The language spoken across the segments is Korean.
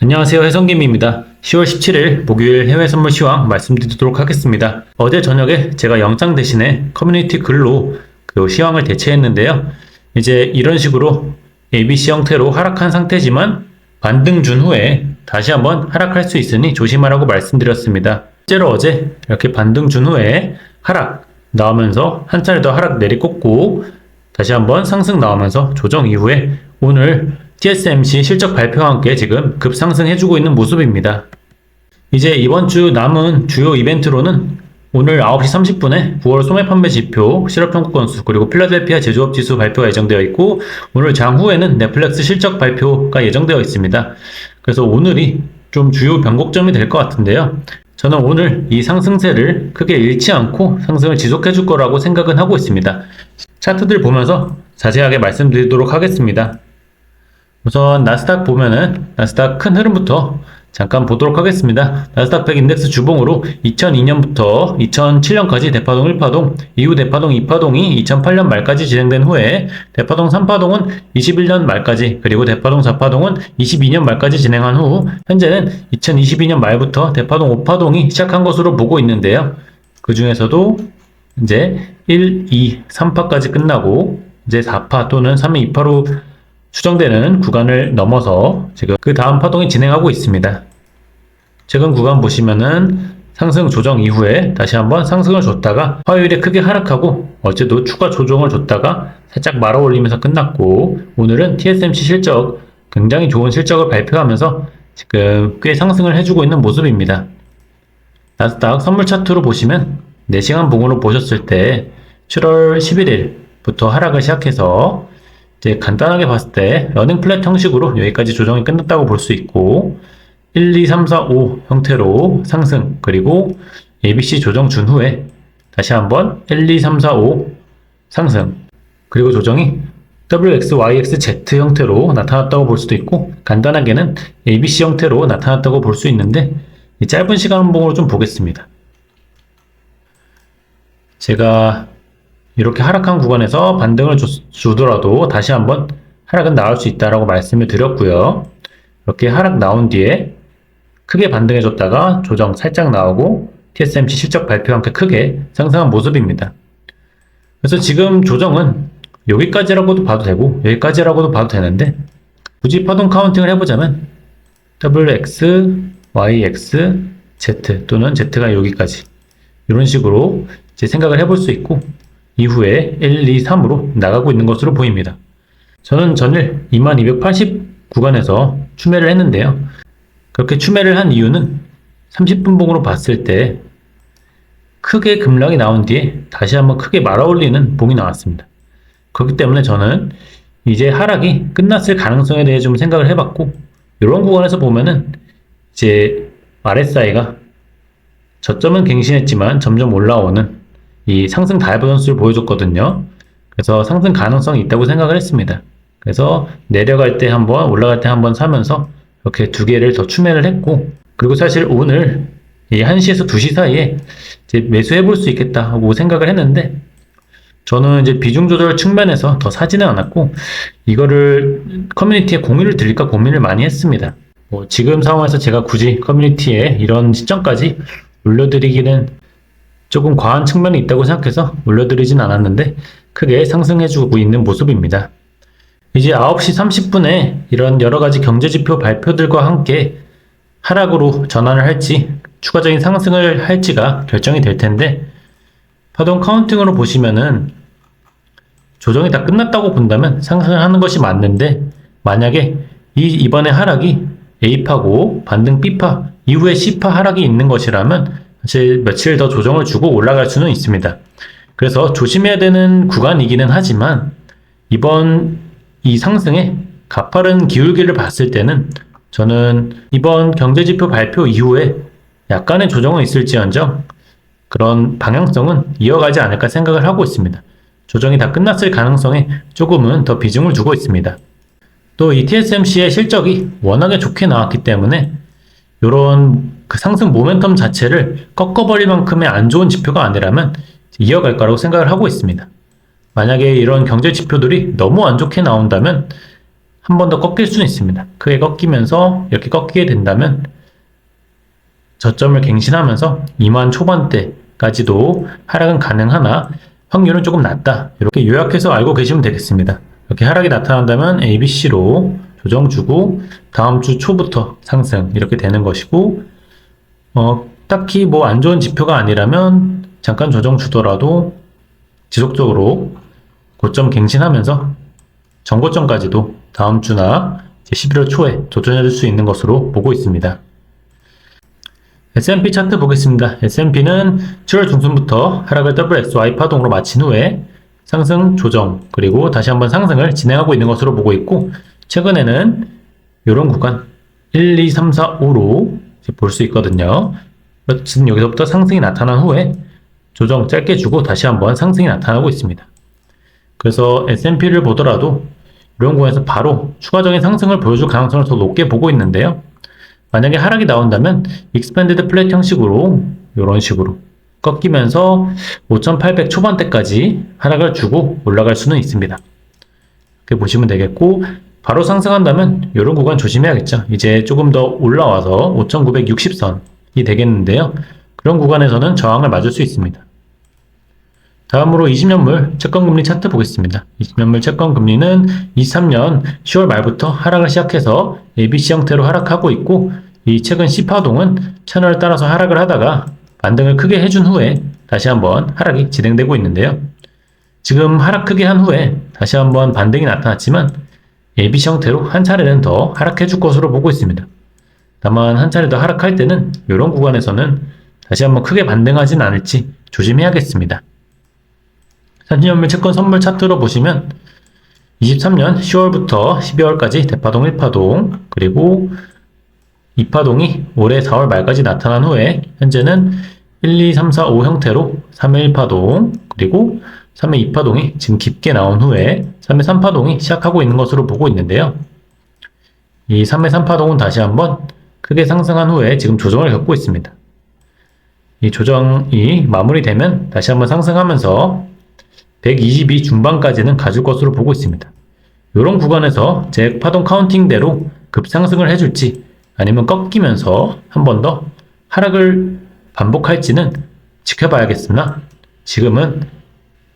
안녕하세요. 해성김입니다. 10월 17일 목요일 해외 선물 시황 말씀드리도록 하겠습니다. 어제 저녁에 제가 영상 대신에 커뮤니티 글로 그 시황을 대체했는데요. 이제 이런 식으로 ABC 형태로 하락한 상태지만 반등 준 후에 다시 한번 하락할 수 있으니 조심하라고 말씀드렸습니다. 실제로 어제 이렇게 반등 준 후에 하락 나오면서 한 차례 더 하락 내리꽂고 다시 한번 상승 나오면서 조정 이후에 오늘 TSMC 실적 발표와 함께 지금 급상승해주고 있는 모습입니다. 이제 이번 주 남은 주요 이벤트로는 오늘 9시 30분에 9월 소매 판매 지표, 실업 청구 건수, 그리고 필라델피아 제조업 지수 발표가 예정되어 있고 오늘 장후에는 넷플릭스 실적 발표가 예정되어 있습니다. 그래서 오늘이 좀 주요 변곡점이 될 것 같은데요. 저는 오늘 이 상승세를 크게 잃지 않고 상승을 지속해 줄 거라고 생각은 하고 있습니다. 차트들 보면서 자세하게 말씀드리도록 하겠습니다. 우선 나스닥 보면은 나스닥 큰 흐름부터 잠깐 보도록 하겠습니다. 나스닥 100 인덱스 주봉으로 2002년부터 2007년까지 대파동 1파동, 이후 대파동 2파동이 2008년 말까지 진행된 후에 대파동 3파동은 21년 말까지, 그리고 대파동 4파동은 22년 말까지 진행한 후 현재는 2022년 말부터 대파동 5파동이 시작한 것으로 보고 있는데요. 그 중에서도 이제 1, 2, 3파까지 끝나고 이제 4파 또는 3의 2파로 추정되는 구간을 넘어서 지금 그 다음 파동이 진행하고 있습니다. 최근 구간 보시면은 상승 조정 이후에 다시 한번 상승을 줬다가 화요일에 크게 하락하고 어제도 추가 조정을 줬다가 살짝 말아 올리면서 끝났고 오늘은 TSMC 실적 굉장히 좋은 실적을 발표하면서 지금 꽤 상승을 해주고 있는 모습입니다. 나스닥 선물 차트로 보시면 4시간 봉으로 보셨을 때 7월 11일부터 하락을 시작해서 이제 간단하게 봤을 때 러닝 플랫 형식으로 여기까지 조정이 끝났다고 볼 수 있고 1, 2, 3, 4, 5 형태로 상승, 그리고 ABC 조정 준 후에 다시 한번 1, 2, 3, 4, 5 상승, 그리고 조정이 WX, YX, Z 형태로 나타났다고 볼 수도 있고 간단하게는 ABC 형태로 나타났다고 볼 수 있는데 이 짧은 시간 봉으로 좀 보겠습니다. 제가 이렇게 하락한 구간에서 반등을 주더라도 다시 한번 하락은 나올 수 있다라고 말씀을 드렸고요. 이렇게 하락 나온 뒤에 크게 반등해 줬다가 조정 살짝 나오고 TSMC 실적 발표와 함께 크게 상승한 모습입니다. 그래서 지금 조정은 여기까지라고도 봐도 되고 여기까지라고도 봐도 되는데 굳이 파동 카운팅을 해보자면 WX, YX, Z 또는 Z가 여기까지 이런 식으로 이제 생각을 해볼 수 있고 이후에 1, 2, 3으로 나가고 있는 것으로 보입니다. 저는 전일 2280 구간에서 추매를 했는데요. 그렇게 추매를 한 이유는 30분 봉으로 봤을 때 크게 급락이 나온 뒤에 다시 한번 크게 말아 올리는 봉이 나왔습니다. 그렇기 때문에 저는 이제 하락이 끝났을 가능성에 대해 좀 생각을 해봤고 이런 구간에서 보면은 이제 RSI가 저점은 갱신했지만 점점 올라오는 이 상승 다이버전스를 보여줬거든요. 그래서 상승 가능성이 있다고 생각을 했습니다. 그래서 내려갈 때 한번 올라갈 때 한번 사면서 이렇게 두 개를 더 추매를 했고 그리고 사실 오늘 이 1시에서 2시 사이에 이제 매수해 볼 수 있겠다 하고 생각을 했는데 저는 이제 비중 조절 측면에서 더 사지는 않았고 이거를 커뮤니티에 공유를 드릴까 고민을 많이 했습니다. 지금 상황에서 제가 굳이 커뮤니티에 이런 시점까지 올려드리기는 조금 과한 측면이 있다고 생각해서 올려드리진 않았는데 크게 상승해주고 있는 모습입니다. 이제 9시 30분에 이런 여러가지 경제지표 발표들과 함께 하락으로 전환을 할지 추가적인 상승을 할지가 결정이 될 텐데 파동 카운팅으로 보시면은 조정이 다 끝났다고 본다면 상승을 하는 것이 맞는데 만약에 이번에 하락이 A파고 반등 B파 이후에 C파 하락이 있는 것이라면 사실 며칠 더 조정을 주고 올라갈 수는 있습니다. 그래서 조심해야 되는 구간이기는 하지만 이번 이 상승에 가파른 기울기를 봤을 때는 저는 이번 경제지표 발표 이후에 약간의 조정은 있을지언정 그런 방향성은 이어가지 않을까 생각을 하고 있습니다. 조정이 다 끝났을 가능성에 조금은 더 비중을 두고 있습니다. 또 이 TSMC의 실적이 워낙에 좋게 나왔기 때문에 이런 그 상승 모멘텀 자체를 꺾어버릴 만큼의 안 좋은 지표가 아니라면 이어갈 거라고 생각을 하고 있습니다. 만약에 이런 경제 지표들이 너무 안 좋게 나온다면 한 번 더 꺾일 수는 있습니다. 크게 꺾이면서 이렇게 꺾이게 된다면 저점을 갱신하면서 2만 초반대까지도 하락은 가능하나 확률은 조금 낮다. 이렇게 요약해서 알고 계시면 되겠습니다. 이렇게 하락이 나타난다면 ABC로 조정 주고 다음 주 초부터 상승 이렇게 되는 것이고, 딱히 뭐 안 좋은 지표가 아니라면 잠깐 조정 주더라도 지속적으로 고점 갱신하면서 전고점까지도 다음 주나 11월 초에 도전해 줄 수 있는 것으로 보고 있습니다. S&P 차트 보겠습니다. S&P는 7월 중순부터 하락을 WXY 파동으로 마친 후에 상승, 조정, 그리고 다시 한번 상승을 진행하고 있는 것으로 보고 있고, 최근에는 이런 구간 1, 2, 3, 4, 5로 볼 수 있거든요. 지금 여기서부터 상승이 나타난 후에 조정 짧게 주고 다시 한번 상승이 나타나고 있습니다. 그래서 S&P를 보더라도 이런 구간에서 바로 추가적인 상승을 보여줄 가능성을 더 높게 보고 있는데요. 만약에 하락이 나온다면 익스펜디드 플랫 형식으로 이런 식으로 꺾이면서 5,800 초반대까지 하락을 주고 올라갈 수는 있습니다. 이렇게 보시면 되겠고, 바로 상승한다면 이런 구간 조심해야겠죠. 이제 조금 더 올라와서 5,960선이 되겠는데요. 그런 구간에서는 저항을 맞을 수 있습니다. 다음으로 20년물 채권금리 차트 보겠습니다. 20년물 채권금리는 23년 10월 말부터 하락을 시작해서 ABC 형태로 하락하고 있고, 이 최근 C파동은 채널을 따라서 하락을 하다가 반등을 크게 해준 후에 다시 한번 하락이 진행되고 있는데요. 지금 하락 크게 한 후에 다시 한번 반등이 나타났지만 ABC 형태로 한 차례는 더 하락해줄 것으로 보고 있습니다. 다만 한 차례 더 하락할 때는 이런 구간에서는 다시 한번 크게 반등하진 않을지 조심해야겠습니다. 30년물 채권 선물 차트로 보시면 23년 10월부터 12월까지 대파동 1파동, 그리고 2파동이 올해 4월 말까지 나타난 후에 현재는 1, 2, 3, 4, 5 형태로 3회 1파동, 그리고 3회 2파동이 지금 깊게 나온 후에 3회 3파동이 시작하고 있는 것으로 보고 있는데요. 이 3회 3파동은 다시 한번 크게 상승한 후에 지금 조정을 겪고 있습니다. 이 조정이 마무리되면 다시 한번 상승하면서 122 중반까지는 가줄 것으로 보고 있습니다. 이런 구간에서 제 파동 카운팅대로 급상승을 해줄지 아니면 꺾이면서 한 번 더 하락을 반복할지는 지켜봐야겠으나, 지금은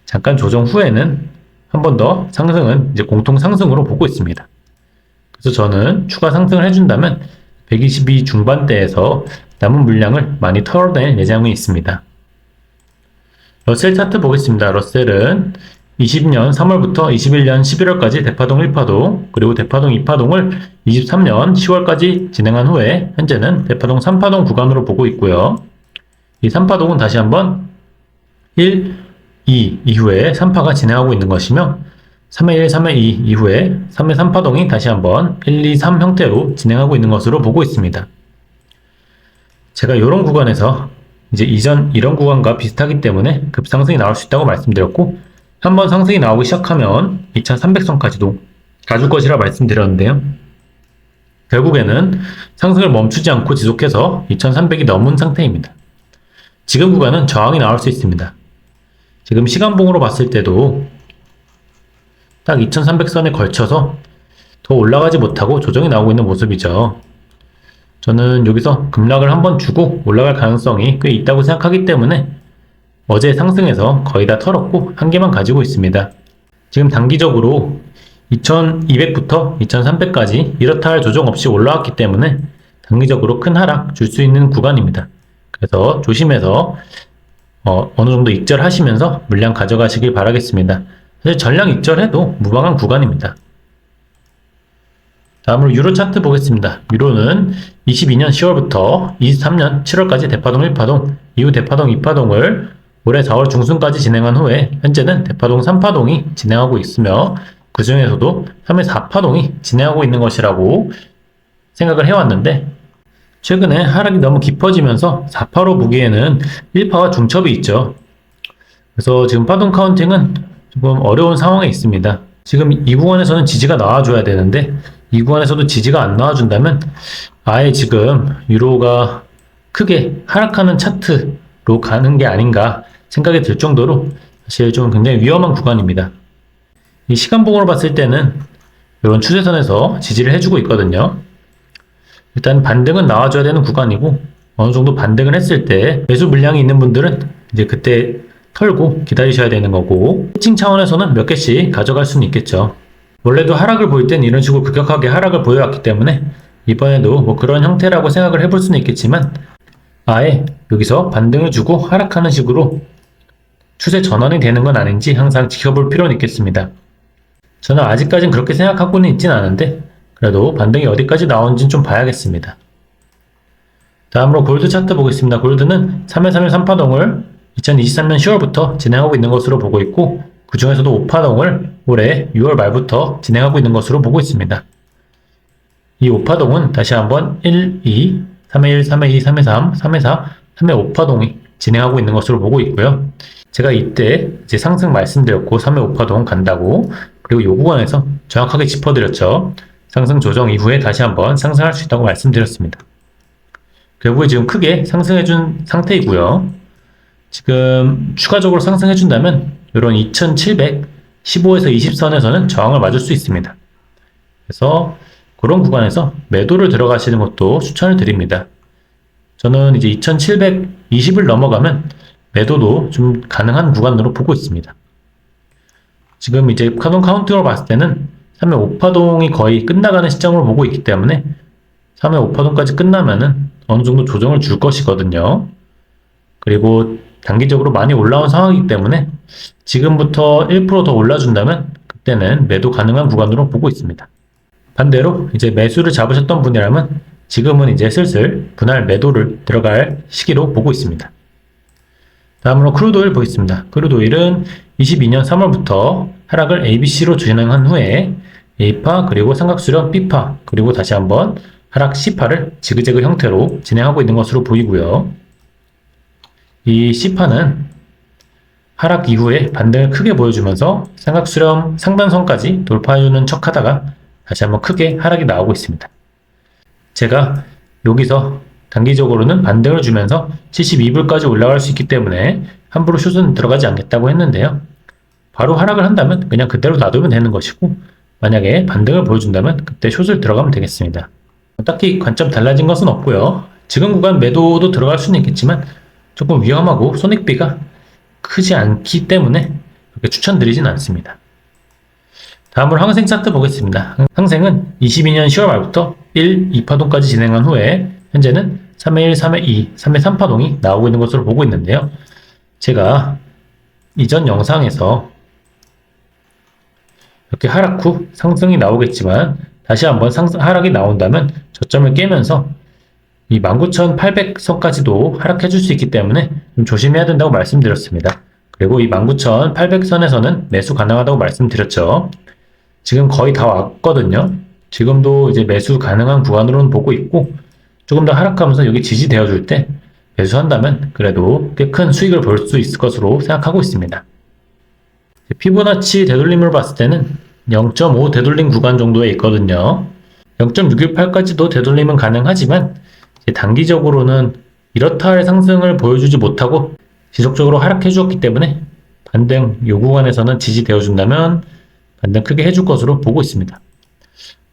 잠깐 조정 후에는 한 번 더 상승은 이제 공통 상승으로 보고 있습니다. 그래서 저는 추가 상승을 해준다면 122 중반대에서 남은 물량을 많이 털어낼 예정이 있습니다. 러셀 차트 보겠습니다. 러셀은 20년 3월부터 21년 11월까지 대파동 1파동, 그리고 대파동 2파동을 23년 10월까지 진행한 후에 현재는 대파동 3파동 구간으로 보고 있고요. 이 3파동은 다시 한번 1, 2 이후에 3파가 진행하고 있는 것이며, 3회 1, 3회 2 이후에 3회 3파동이 다시 한번 1, 2, 3 형태로 진행하고 있는 것으로 보고 있습니다. 제가 이런 구간에서 이제 이전 이런 구간과 비슷하기 때문에 급상승이 나올 수 있다고 말씀드렸고, 한번 상승이 나오기 시작하면 2300선까지도 가줄 것이라 말씀드렸는데요. 결국에는 상승을 멈추지 않고 지속해서 2300이 넘은 상태입니다. 지금 구간은 저항이 나올 수 있습니다. 지금 시간봉으로 봤을 때도 딱 2300선에 걸쳐서 더 올라가지 못하고 조정이 나오고 있는 모습이죠. 저는 여기서 급락을 한번 주고 올라갈 가능성이 꽤 있다고 생각하기 때문에 어제 상승해서 거의 다 털었고 한계만 가지고 있습니다. 지금 단기적으로 2200부터 2300까지 이렇다 할 조정 없이 올라왔기 때문에 단기적으로 큰 하락 줄 수 있는 구간입니다. 그래서 조심해서 어느 정도 익절하시면서 물량 가져가시길 바라겠습니다. 사실 전량 익절해도 무방한 구간입니다. 다음으로 유로 차트 보겠습니다. 유로는 22년 10월부터 23년 7월까지 대파동 1파동, 이후 대파동 2파동을 올해 4월 중순까지 진행한 후에 현재는 대파동 3파동이 진행하고 있으며, 그 중에서도 3회 4파동이 진행하고 있는 것이라고 생각을 해왔는데, 최근에 하락이 너무 깊어지면서 4파로 보기에는 1파와 중첩이 있죠. 그래서 지금 파동 카운팅은 조금 어려운 상황에 있습니다. 지금 이 구간에서는 지지가 나와줘야 되는데 이 구간에서도 지지가 안 나와준다면 아예 지금 유로가 크게 하락하는 차트로 가는 게 아닌가 생각이 들 정도로 사실 좀 굉장히 위험한 구간입니다. 이 시간봉으로 봤을 때는 이런 추세선에서 지지를 해주고 있거든요. 일단 반등은 나와줘야 되는 구간이고, 어느 정도 반등을 했을 때 매수 물량이 있는 분들은 이제 그때 털고 기다리셔야 되는 거고, 해칭 차원에서는 몇 개씩 가져갈 수는 있겠죠. 원래도 하락을 보일 땐 이런 식으로 급격하게 하락을 보여왔기 때문에 이번에도 뭐 그런 형태라고 생각을 해볼 수는 있겠지만, 아예 여기서 반등을 주고 하락하는 식으로 추세 전환이 되는 건 아닌지 항상 지켜볼 필요는 있겠습니다. 저는 아직까진 그렇게 생각하고는 있진 않은데, 그래도 반등이 어디까지 나오는지는 좀 봐야겠습니다. 다음으로 골드 차트 보겠습니다. 골드는 3일 3파동을 2023년 10월부터 진행하고 있는 것으로 보고 있고, 그 중에서도 5파동을 올해 6월 말부터 진행하고 있는 것으로 보고 있습니다. 이 5파동은 다시 한번 1, 2, 3회 1, 3회 2, 3회 3, 3회 4, 3회 5파동이 진행하고 있는 것으로 보고 있고요. 제가 이때 이제 상승 말씀드렸고 3회 5파동 간다고, 그리고 이 구간에서 정확하게 짚어드렸죠. 상승 조정 이후에 다시 한번 상승할 수 있다고 말씀드렸습니다. 결국에 지금 크게 상승해준 상태이고요. 지금 추가적으로 상승해준다면 이런 2715에서 20선에서는 저항을 맞을 수 있습니다. 그래서 그런 구간에서 매도를 들어가시는 것도 추천을 드립니다. 저는 이제 2720을 넘어가면 매도도 좀 가능한 구간으로 보고 있습니다. 지금 이제 파동 카운팅으로 봤을 때는 3회 5파동이 거의 끝나가는 시점으로 보고 있기 때문에 3회 5파동까지 끝나면은 어느 정도 조정을 줄 것이거든요. 그리고 단기적으로 많이 올라온 상황이기 때문에 지금부터 1%더 올라준다면 그때는 매도 가능한 구간으로 보고 있습니다. 반대로 이제 매수를 잡으셨던 분이라면 지금은 이제 슬슬 분할 매도를 들어갈 시기로 보고 있습니다. 다음으로 크루드오일 보겠습니다. 크루드오일은 22년 3월부터 하락을 ABC로 진행한 후에 A파 그리고 삼각수렴 B파 그리고 다시 한번 하락 C파를 지그재그 형태로 진행하고 있는 것으로 보이고요. 이 C파는 하락 이후에 반등을 크게 보여주면서 삼각수렴 상단선까지 돌파해주는 척 하다가 다시 한번 크게 하락이 나오고 있습니다. 제가 여기서 단기적으로는 반등을 주면서 72불까지 올라갈 수 있기 때문에 함부로 숏은 들어가지 않겠다고 했는데요. 바로 하락을 한다면 그냥 그대로 놔두면 되는 것이고, 만약에 반등을 보여준다면 그때 숏을 들어가면 되겠습니다. 딱히 관점 달라진 것은 없고요. 지금 구간 매도도 들어갈 수는 있겠지만 조금 위험하고 손익비가 크지 않기 때문에 그렇게 추천드리진 않습니다. 다음으로 항생 차트 보겠습니다. 항생은 22년 10월 말부터 1, 2파동까지 진행한 후에 현재는 3회 1, 3회 2, 3회 3파동이 나오고 있는 것으로 보고 있는데요. 제가 이전 영상에서 이렇게 하락 후 상승이 나오겠지만 다시 한번 하락이 나온다면 저점을 깨면서 이 19,800선까지도 하락해 줄 수 있기 때문에 좀 조심해야 된다고 말씀드렸습니다. 그리고 이 19,800선에서는 매수 가능하다고 말씀드렸죠. 지금 거의 다 왔거든요. 지금도 이제 매수 가능한 구간으로는 보고 있고, 조금 더 하락하면서 여기 지지되어 줄 때 매수한다면 그래도 꽤 큰 수익을 볼 수 있을 것으로 생각하고 있습니다. 피보나치 되돌림을 봤을 때는 0.5 되돌림 구간 정도에 있거든요. 0.618까지도 되돌림은 가능하지만 단기적으로는 이렇다 할 상승을 보여주지 못하고 지속적으로 하락해 주었기 때문에 반등 요 구간에서는 지지되어 준다면 반등 크게 해줄 것으로 보고 있습니다.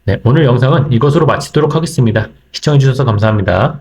네, 오늘 영상은 이것으로 마치도록 하겠습니다. 시청해주셔서 감사합니다.